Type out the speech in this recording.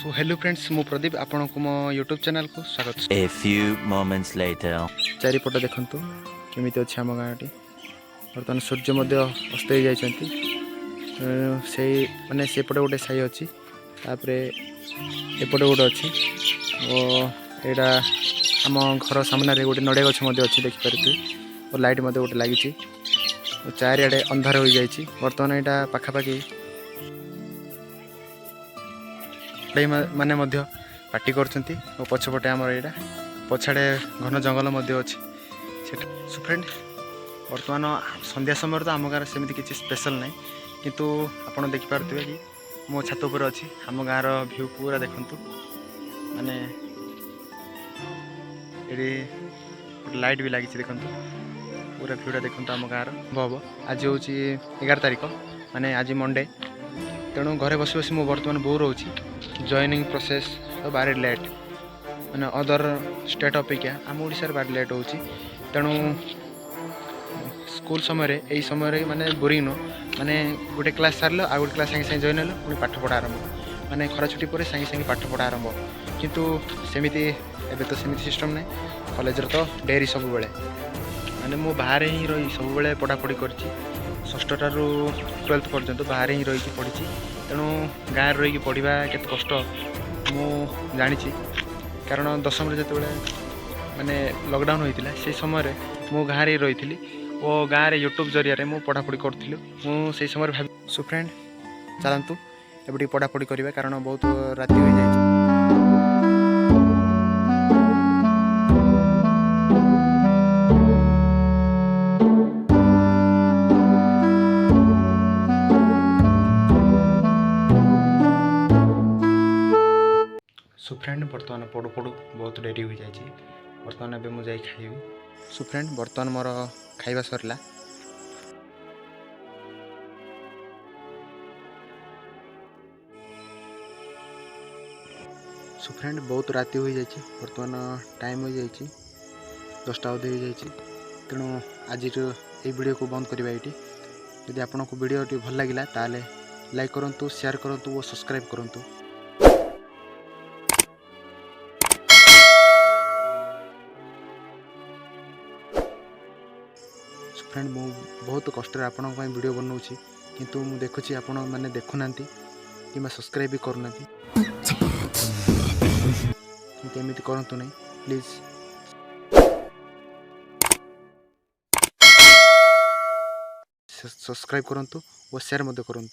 So hello friends मु प्रदीप आपण को मो यूट्यूब चैनल को स्वागत। A few moments later. चारिपट देखंतु केमिति अछि हम गाँटी बर्तमान सूर्य मध्य अस्त हो जाइछंती से माने सेपटे गोटे साई अछि तापरे एपटे गोटे अछि ओ एडा हम घर सामने रे गोटे नड़िया गछ मध्य अछि देखि परथि और लाइट मध्य गोटे लागि छि चारिआडे अंधार हो जाइछि बर्तमान एटा पाखापाखि माने मध्य पार्टी करछंती और पछपटे हमर एडा पछाड़े घन जंगल मध्य अछि सेटा सो फ्रेंड वर्तमान संध्या समय तो आम गाँव सेमती किसी स्पेशल ना किंतु आपण देखि पारथिबे कि मो छात ऊपर अछि हम गाँव रो व्यू पूरा देखंतु माने एडी लाइट भी लागि छि देखंतु पूरा व्यूटा देखंतु हम गाँव रो बब आज होछि 11 तारिख माने आज मंडे तेणु घरे बसी बसी मु वर्तमान बोर होछि जॉइनिंग प्रोसेस तो बारे लेट माने अदर स्टेट अपेक्षा आम ओडिसा रे बारे लेट होछि तेणु स्कूल समय रे एई समय रे माने बोरिंग नो माने गोटे क्लास सारलो आ गोटे क्लास संगे संगे जॉइन हलो पुनी पाठ पढ़ा आरंभ माने खरा छुट्टी पर संगे संगे पाठ पढ़ा आरंभ किंतु सेमिति एबे तो सेमिति सिस्टम नै कॉलेज रे तो डेरी सब बेले माने मु बाहर ही रही सब बेले पढ़ा पढ़ी करछि षष्ठ टारू 12th पर्यंत बाहर ही रही पढ़ी तेणु गाँव रही पढ़ा केत कष्ट मु जानी कारण दशम जो माने लॉकडाउन होता से समय मु गाँव रे रही और गाँव रे यूट्यूब जरिया मु पढ़ापढ़ी करूँ मुझे समय भाव सो फ्रेंड चलतु एबे पढ़ापढ़ी करवा कारण बहुत राति हो जाए। सो फ्रेंड बर्तमान पढ़ू पढ़ू बहुत डेरी हो जाए बर्तमान एबे मुझे खाइबी। सो फ्रेंड बर्तमान मोर खाइबा सरला सो फ्रेंड बहुत राति हो जाए बर्तमान टाइम हो जाए 10टा अधे हो जाए तेणु आज ये वीडियो को बंद करवा ये यदि आपन को वीडियो भल लगे ताले लाइक करूँ शेयर करूँ और सब्सक्राइब करूँ। फ्रेंड मु बहुत कष्ट आपण वीडियो बनाऊँगी किंतु मु देखुची आपण मैंने देखुना कि सब्सक्राइब भी करना एमती करूँ नहीं प्लीज सब्सक्राइब करूँ और शेयर करूँ।